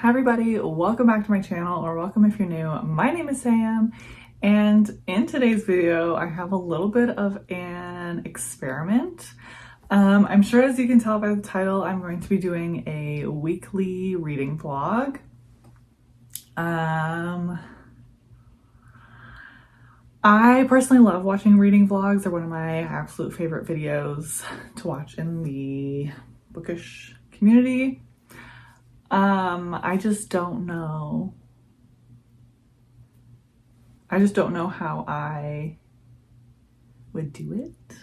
Hi everybody, welcome back to my channel, or welcome if you're new. My name is Sam, and in today's video I have a little bit of an experiment. I'm sure as you can tell by the title, I'm going to be doing a weekly reading vlog. I personally love watching reading vlogs. They're one of my absolute favorite videos to watch in the bookish community. I just don't know how I would do it.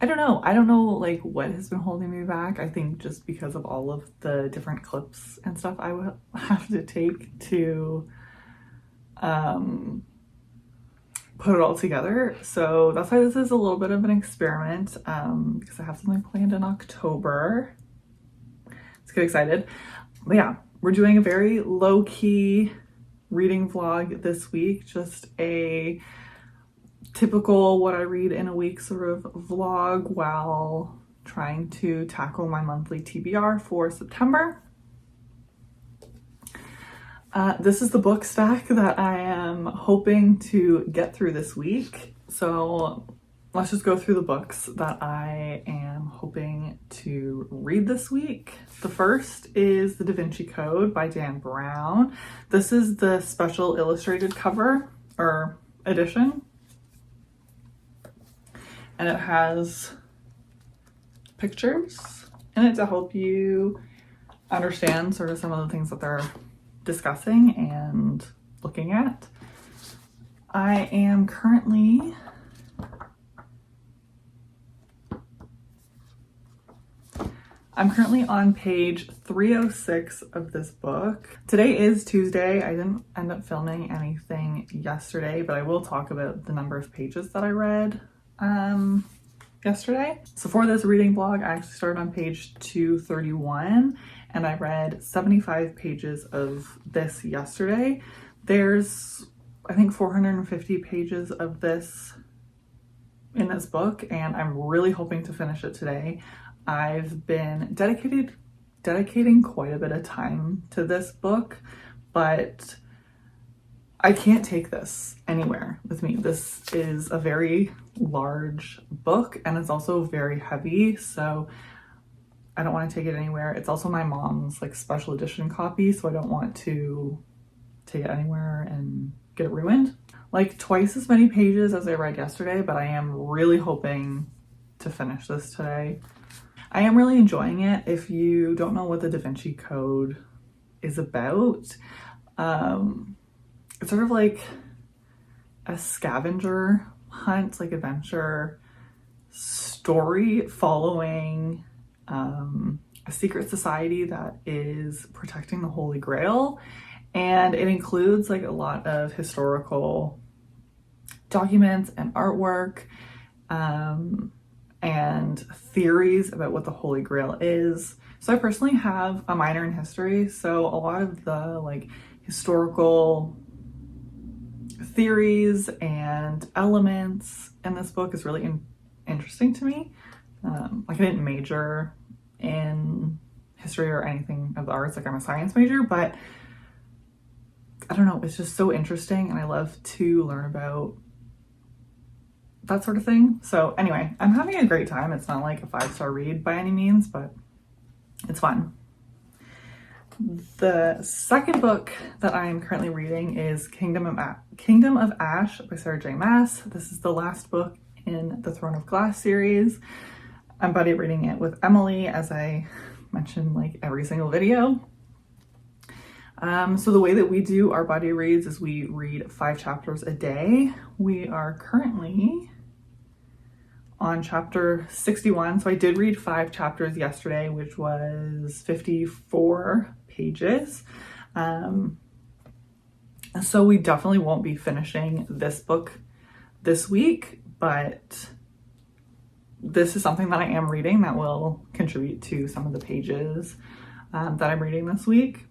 I don't know like what has been holding me back. I think just because of all of the different clips and stuff I would have to take to put it all together. So that's why this is a little bit of an experiment, because I have something planned in October. Let's get excited. But yeah, we're doing a very low-key reading vlog this week, just a typical what I read in a week sort of vlog while trying to tackle my monthly TBR for September. This is the book stack that I am hoping to get through this week. So let's just go through the books that I am hoping to read this week. The first is The Da Vinci Code by Dan Brown. This is the special illustrated cover or edition. And it has pictures in it to help you understand sort of some of the things that they're discussing and looking at. I am currently on page 306 of this book. Today is Tuesday. I didn't end up filming anything yesterday, but I will talk about the number of pages that I read yesterday. So for this reading vlog, I actually started on page 231 and I read 75 pages of this yesterday. There's, I think, 450 pages of this in this book, and I'm really hoping to finish it today. I've been dedicating quite a bit of time to this book, but I can't take this anywhere with me. This is a very large book and it's also very heavy, so I don't want to take it anywhere. It's also my mom's like special edition copy, so I don't want to take it anywhere and get it ruined. Like twice as many pages as I read yesterday, but I am really hoping to finish this today. I am really enjoying it. If you don't know what the Da Vinci Code is about, it's sort of like a scavenger hunt, like adventure story following a secret society that is protecting the Holy Grail. And it includes like a lot of historical documents and artwork, and theories about what the Holy Grail is. So I personally have a minor in history, so a lot of the like historical theories and elements in this book is really interesting to me. Like I didn't major in history or anything of the arts, like I'm a science major, but I don't know, it's just so interesting and I love to learn about that sort of thing. So anyway, I'm having a great time. It's not like a 5-star read by any means, but it's fun. The second book that I am currently reading is Kingdom of Ash by Sarah J. Maas. This is the last book in the Throne of Glass series. I'm buddy reading it with Emily, as I mentioned like every single video. So the way that we do our buddy reads is we read 5 chapters a day. We are currently on chapter 61. So I did read 5 chapters yesterday, which was 54 pages. So we definitely won't be finishing this book this week, but this is something that I am reading that will contribute to some of the pages that I'm reading this week.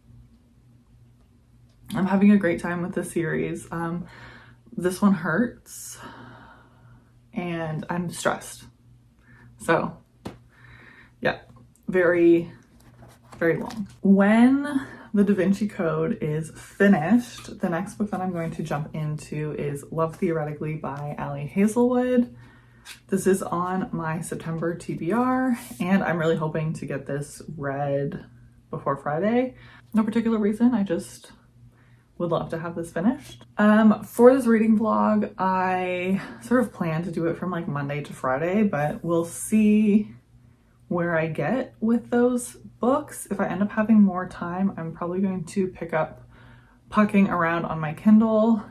I'm having a great time with this series. This one hurts and I'm stressed. So yeah, very very long. When the Da Vinci Code is finished, the next book that I'm going to jump into is Love Theoretically by Ali Hazelwood. This is on my September TBR, and I'm really hoping to get this read before Friday. No particular reason, I just would love to have this finished. For this reading vlog, I sort of plan to do it from like Monday to Friday, but we'll see where I get with those books. If I end up having more time, I'm probably going to pick up Pucking Around on my Kindle,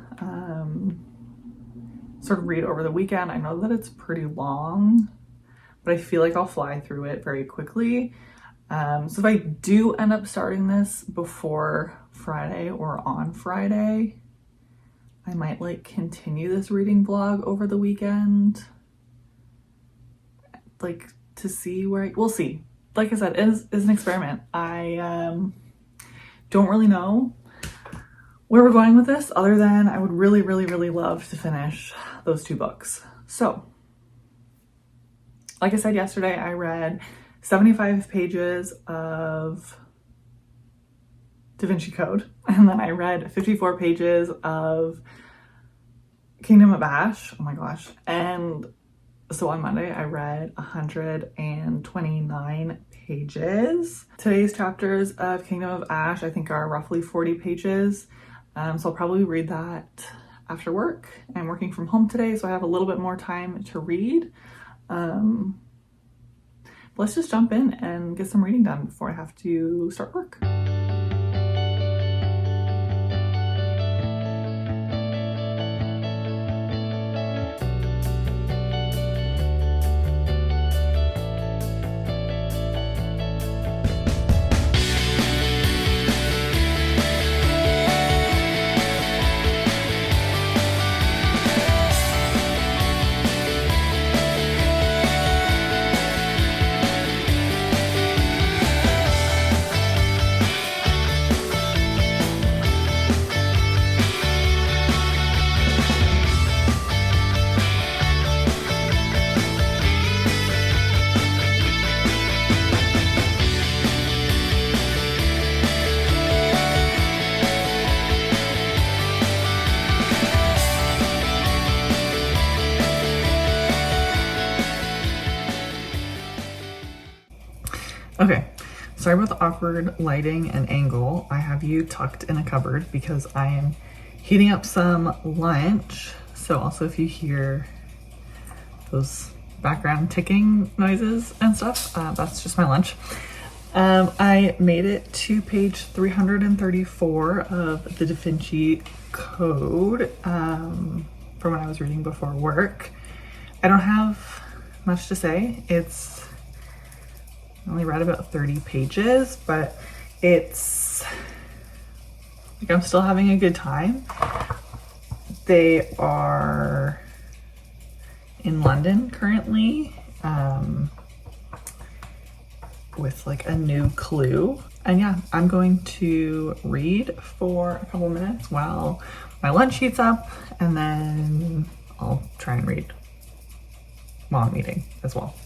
sort of read over the weekend. I know that it's pretty long, but I feel like I'll fly through it very quickly. So if I do end up starting this before Friday or on Friday, I might like continue this reading vlog over the weekend, like to see where we'll see. Like I said, it is an experiment. I don't really know where we're going with this, other than I would really, really, really love to finish those two books. So, like I said yesterday, I read 75 pages of Da Vinci Code, and then I read 54 pages of Kingdom of Ash. Oh my gosh. And so on Monday, I read 129 pages. Today's chapters of Kingdom of Ash, I think, are roughly 40 pages. So I'll probably read that after work. I'm working from home today, so I have a little bit more time to read. Let's just jump in and get some reading done before I have to start work. Okay, sorry about the awkward lighting and angle. I have you tucked in a cupboard because I am heating up some lunch. So also if you hear those background ticking noises and stuff, that's just my lunch. I made it to page 334 of the Da Vinci Code from when I was reading before work. I don't have much to say. I only read about 30 pages, but it's like I'm still having a good time. They are in London currently, with like a new clue. And yeah, I'm going to read for a couple minutes while my lunch heats up, and then I'll try and read while I'm eating as well.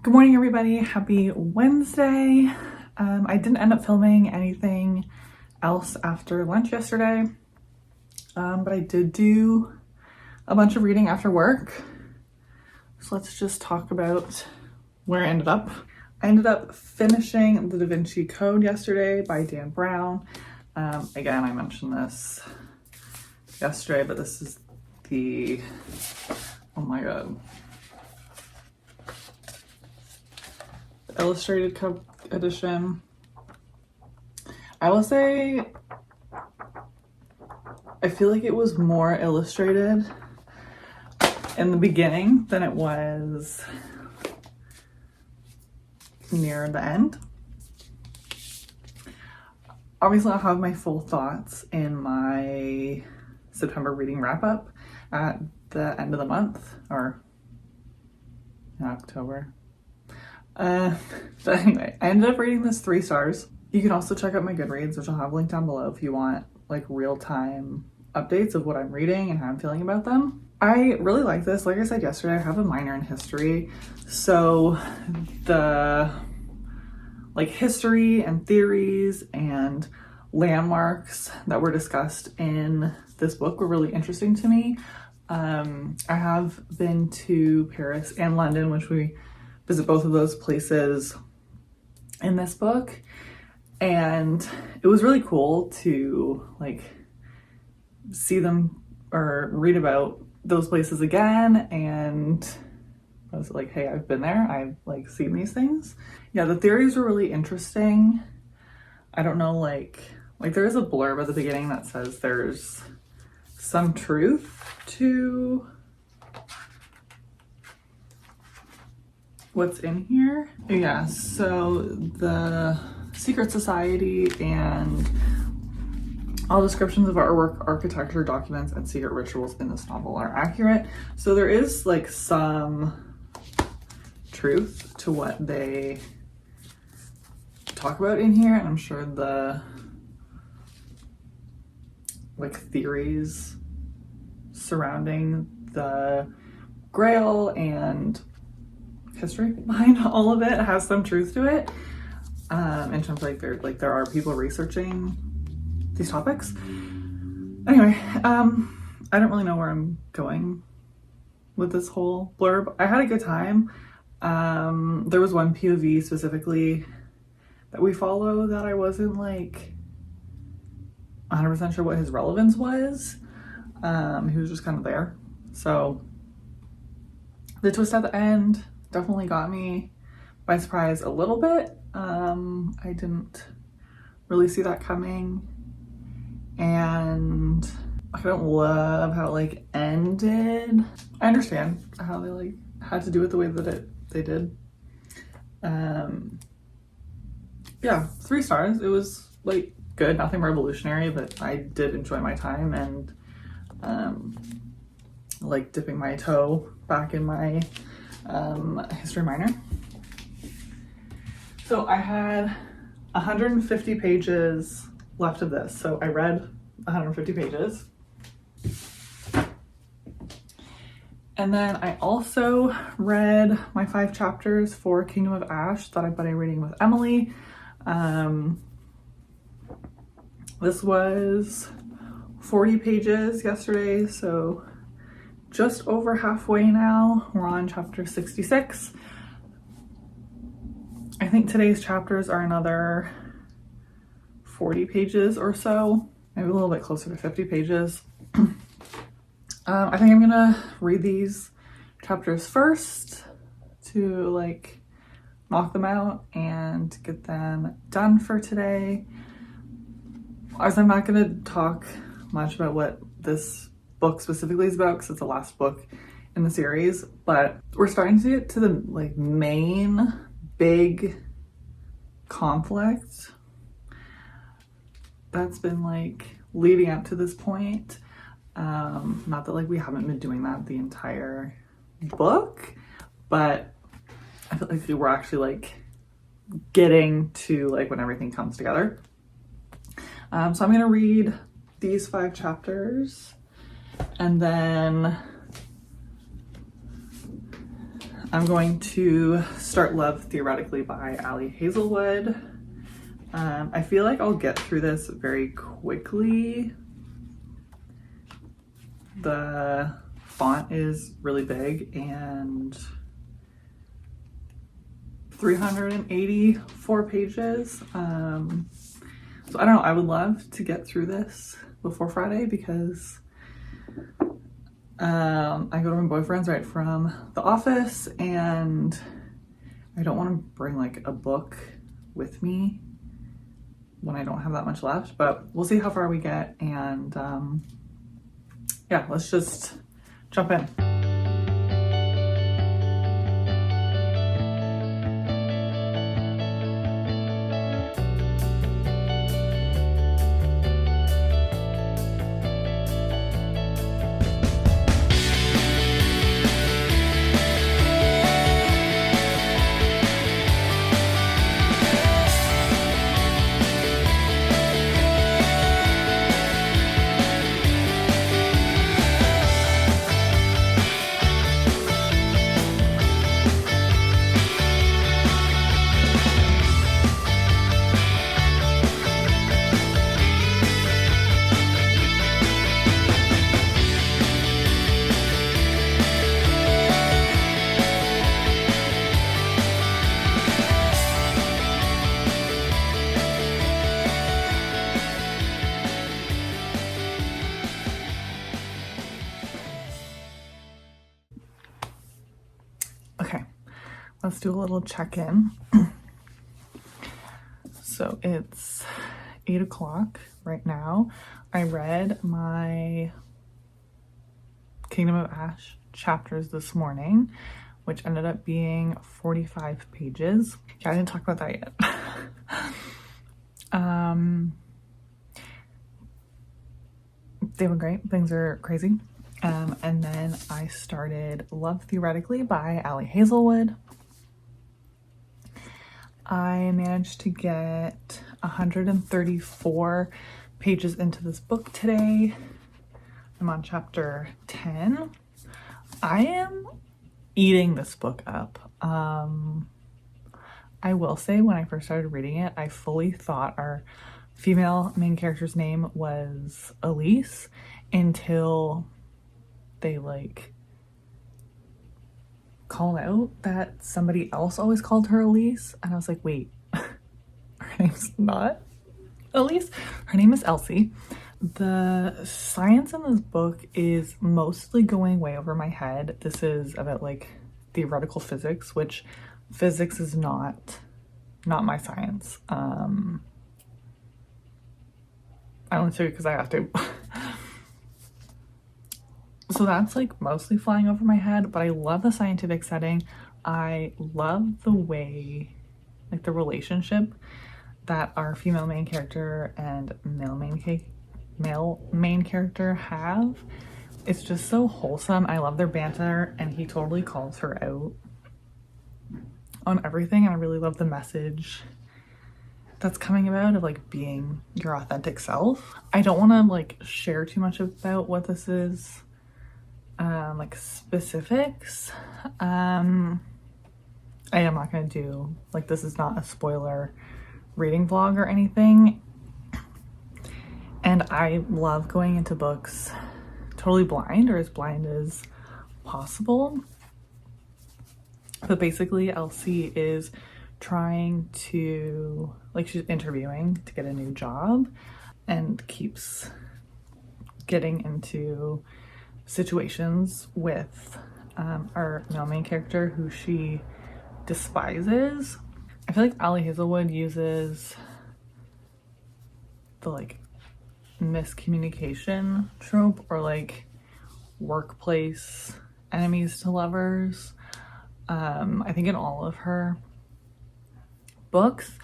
Good morning, everybody. Happy Wednesday. I didn't end up filming anything else after lunch yesterday, but I did do a bunch of reading after work. So let's just talk about where I ended up. I ended up finishing the Da Vinci Code yesterday by Dan Brown. Again, I mentioned this yesterday, but this is the, oh my God, illustrated edition. I will say I feel like it was more illustrated in the beginning than it was near the end. Obviously, I'll have my full thoughts in my September reading wrap up at the end of the month, or in October. But anyway, I ended up rating this 3 stars. You can also check out my Goodreads, which I'll have linked down below if you want like real-time updates of what I'm reading and how I'm feeling about them. I really like this. Like I said yesterday, I have a minor in history, so the like history and theories and landmarks that were discussed in this book were really interesting to me. I have been to Paris and London, which we visit both of those places in this book, and it was really cool to like see them or read about those places again. And I was like, hey, I've been there, I've like seen these things. Yeah, the theories were really interesting. I don't know, like there is a blurb at the beginning that says there's some truth to what's in here. Yeah, so the secret society and all descriptions of artwork, architecture, documents, and secret rituals in this novel are accurate. So there is like some truth to what they talk about in here, and I'm sure the like theories surrounding the Grail and history behind all of it has some truth to it. In terms of there are people researching these topics. Anyway, I don't really know where I'm going with this whole blurb. I had a good time. There was one POV specifically that we follow that I wasn't like 100% sure what his relevance was. He was just kind of there. So the twist at the end definitely got me by surprise a little bit. I didn't really see that coming, and I don't love how it like ended. I understand how they like had to do it the way that they did. Yeah, 3 stars. It was like good, nothing revolutionary, but I did enjoy my time, and like dipping my toe back in my history minor. So I had 150 pages left of this. So I read 150 pages. And then I also read my 5 chapters for Kingdom of Ash that I've been reading with Emily. This was 40 pages yesterday, so just over halfway now. We're on chapter 66. I think today's chapters are another 40 pages or so, maybe a little bit closer to 50 pages. I think I'm gonna read these chapters first to like knock them out and get them done for today. As I'm not gonna talk much about what this book specifically is about because it's the last book in the series, but we're starting to get to the like main big conflict that's been like leading up to this point. Not that like we haven't been doing that the entire book, but I feel like we're actually like getting to like when everything comes together. So I'm gonna read these 5 chapters, and then I'm going to start Love Theoretically by Ali Hazelwood. I feel like I'll get through this very quickly. The font is really big and 384 pages. So I don't know, I would love to get through this before Friday because I go to my boyfriend's right from the office, and I don't want to bring like a book with me when I don't have that much left, but we'll see how far we get, and yeah, let's just jump in. let's do a little check-in. So it's 8 o'clock right now. I read my Kingdom of Ash chapters this morning, which ended up being 45 pages. Yeah, I didn't talk about that yet. They were great. Things are crazy. And then I started Love Theoretically by Ali Hazelwood. I managed to get 134 pages into this book today. I'm on chapter 10. I am eating this book up. I will say when I first started reading it, I fully thought our female main character's name was Elise until they like called out that somebody else always called her Elise, and I was like, wait, her name's not Elise, her name is Elsie. The science in this book is mostly going way over my head. This is about like theoretical physics, which physics is not my science. I only took it because I have to. So that's like mostly flying over my head, but I love the scientific setting. I love the way, like the relationship that our female main character and male main character have. It's just so wholesome. I love their banter, and he totally calls her out on everything, and I really love the message that's coming about of like being your authentic self. I don't want to like share too much about what this is, like specifics. I am not going to do, like, this is not a spoiler reading vlog or anything. And I love going into books totally blind, or as blind as possible. But basically Elsie is trying to, like, she's interviewing to get a new job and keeps getting into situations with our male main character who she despises. I feel like Ali Hazelwood uses the like miscommunication trope, or like workplace enemies to lovers. I think in all of her books,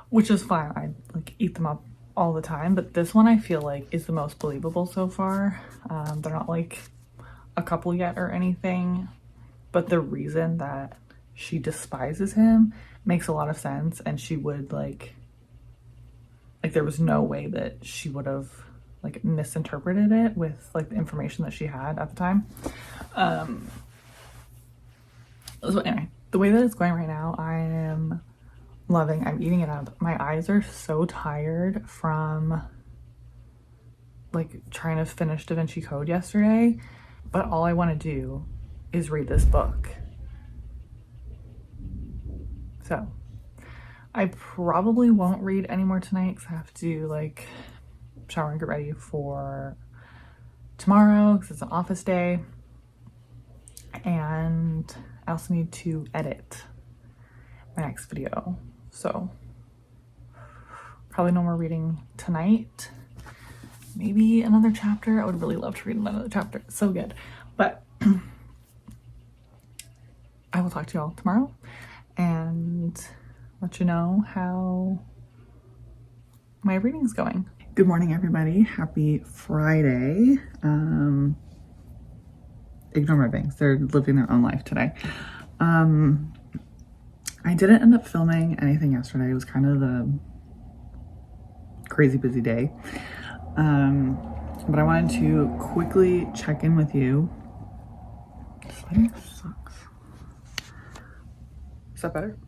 which is fine. I like eat them up all the time, but this one I feel like is the most believable so far. They're not like a couple yet or anything, but the reason that she despises him makes a lot of sense, and she would like there was no way that she would have like misinterpreted it with like the information that she had at the time. So anyway, the way that it's going right now, I am loving. I'm eating it up. My eyes are so tired from like trying to finish Da Vinci Code yesterday, but all I want to do is read this book. So I probably won't read anymore tonight because I have to like shower and get ready for tomorrow because it's an office day, and I also need to edit my next video. So probably no more reading tonight. Maybe another chapter. I would really love to read another chapter. It's so good. But I will talk to y'all tomorrow and let you know how my reading is going. Good morning, everybody. Happy Friday. Ignore my bangs. They're living their own life today. I didn't end up filming anything yesterday. It was kind of a crazy busy day. But I wanted to quickly check in with you. This lighting sucks. Is that better?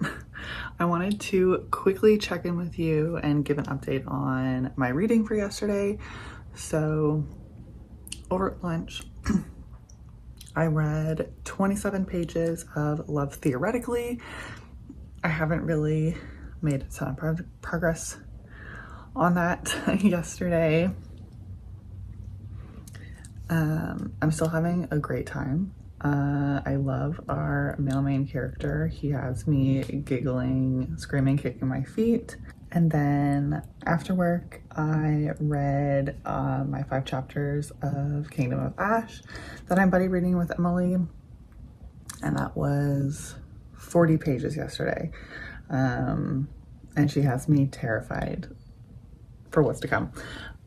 I wanted to quickly check in with you and give an update on my reading for yesterday. So over at lunch, I read 27 pages of Love Theoretically. I haven't really made a ton of progress on that yesterday. I'm still having a great time. I love our male main character. He has me giggling, screaming, kicking my feet. And then after work, I read my 5 chapters of Kingdom of Ash that I'm buddy reading with Emily. And that was 40 pages yesterday. And she has me terrified for what's to come.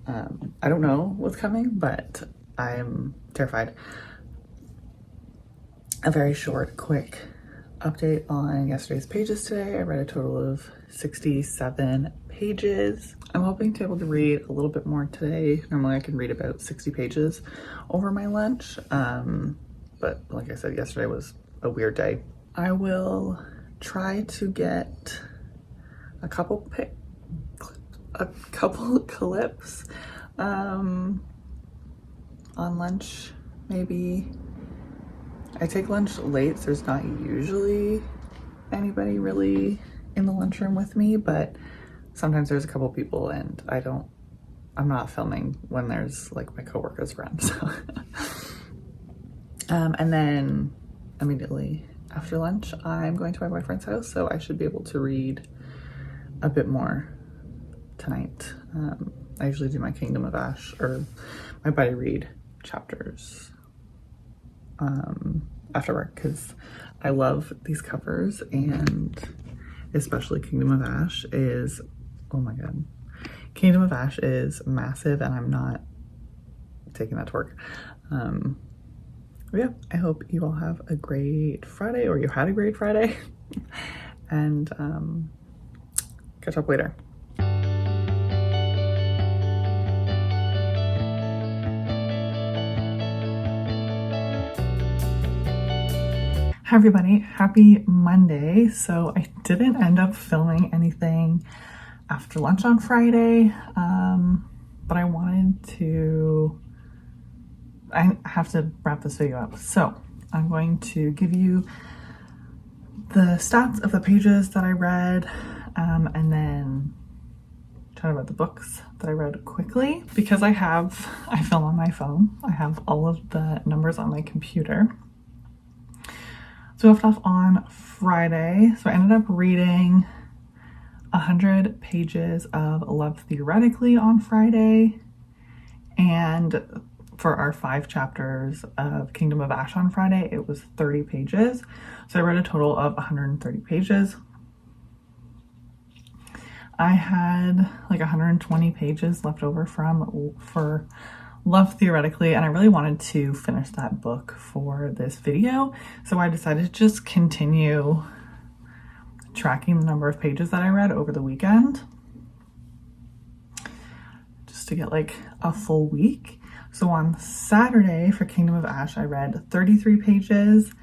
I don't know what's coming, but I'm terrified. A very short, quick update on yesterday's pages today. I read a total of 67 pages. I'm hoping to be able to read a little bit more today. Normally I can read about 60 pages over my lunch. But like I said, yesterday was a weird day. I will try to get a couple clips on lunch, maybe. I take lunch late, so there's not usually anybody really in the lunchroom with me, but sometimes there's a couple people and I'm not filming when there's like my coworkers' friends. So. And then immediately after lunch, I'm going to my boyfriend's house, so I should be able to read a bit more tonight. I usually do my Kingdom of Ash or my buddy read chapters after work because I love these covers, and especially Kingdom of Ash is, oh my god, Kingdom of Ash is massive and I'm not taking that to work. But yeah, I hope you all have a great Friday, or you had a great Friday, and catch up later. Hi everybody, happy Monday. So I didn't end up filming anything after lunch on Friday, but I have to wrap this video up. So I'm going to give you the stats of the pages that I read, and then chat about the books that I read quickly. Because I film on my phone, I have all of the numbers on my computer. So we left off on Friday. So I ended up reading 100 pages of Love Theoretically on Friday. And for our 5 chapters of Kingdom of Ash on Friday, it was 30 pages. So I read a total of 130 pages. I had like 120 pages left over for Love Theoretically, and I really wanted to finish that book for this video, so I decided to just continue tracking the number of pages that I read over the weekend, just to get like a full week. So on Saturday for Kingdom of Ash, I read 33 pages,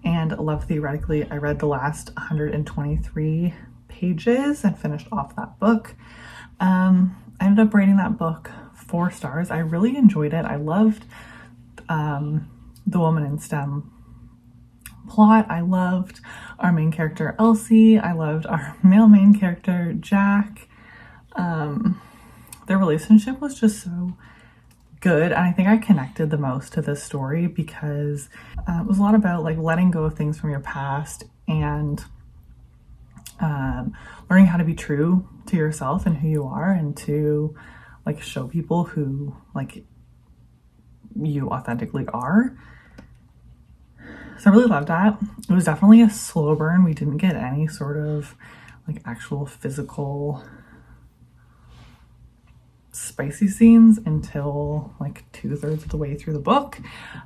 and Love Theoretically, I read the last 123 pages and finished off that book. I ended up rating that book 4 stars. I really enjoyed it. I loved the woman in STEM plot. I loved our main character Elsie. I loved our male main character Jack. Their relationship was just so good, and I think I connected the most to this story because it was a lot about like letting go of things from your past and learning how to be true to yourself and who you are, and to like show people who like you authentically are. So I really loved that. It was definitely a slow burn. We didn't get any sort of like actual physical spicy scenes until like 2/3 of the way through the book.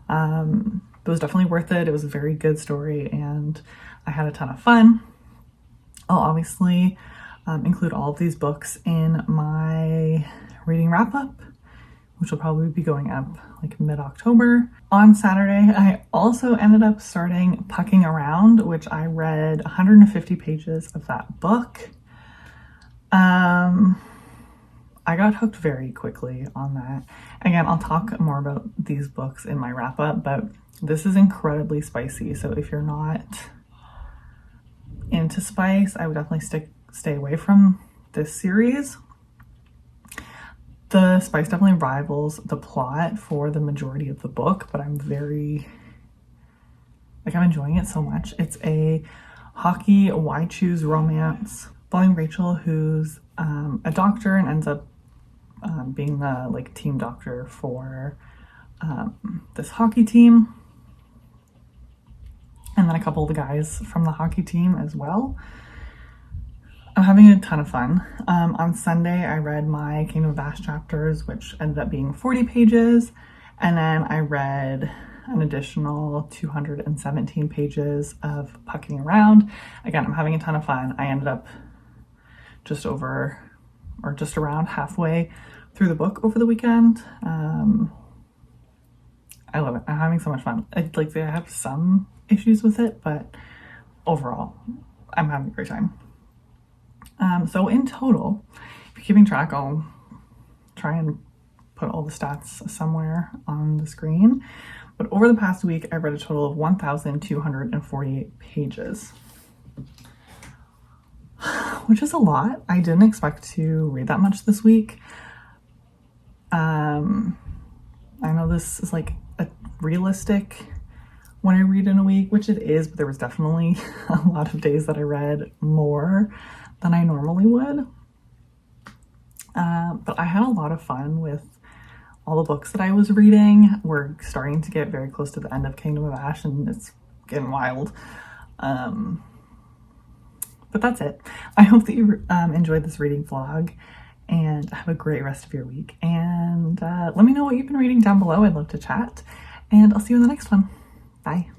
It was definitely worth it. It was a very good story and I had a ton of fun. I'll obviously include all of these books in my reading wrap up, which will probably be going up like mid-October. On Saturday, I also ended up starting Pucking Around, which I read 150 pages of that book. I got hooked very quickly on that. Again, I'll talk more about these books in my wrap up, but this is incredibly spicy. So if you're not into spice, I would definitely stay away from this series. The spice definitely rivals the plot for the majority of the book, but I'm very Like, I'm enjoying it so much. It's a hockey why choose romance following Rachel, who's a doctor and ends up being the like team doctor for this hockey team, and then a couple of the guys from the hockey team as well. I'm having a ton of fun. On Sunday, I read my Kingdom of Ash chapters, which ended up being 40 pages, and then I read an additional 217 pages of Pucking Around. Again, I'm having a ton of fun. I ended up just around halfway through the book over the weekend. I love it. I'm having so much fun. I have some issues with it, but overall, I'm having a great time. So in total, if you're keeping track, I'll try and put all the stats somewhere on the screen. But over the past week, I read a total of 1,248 pages, which is a lot. I didn't expect to read that much this week. I know this is like a realistic when I read in a week, which it is, but there was definitely a lot of days that I read more than I normally would. But I had a lot of fun with all the books that I was reading. We're starting to get very close to the end of Kingdom of Ash, and it's getting wild. But that's it. I hope that you enjoyed this reading vlog, and have a great rest of your week. And let me know what you've been reading down below. I'd love to chat. And I'll see you in the next one. Bye.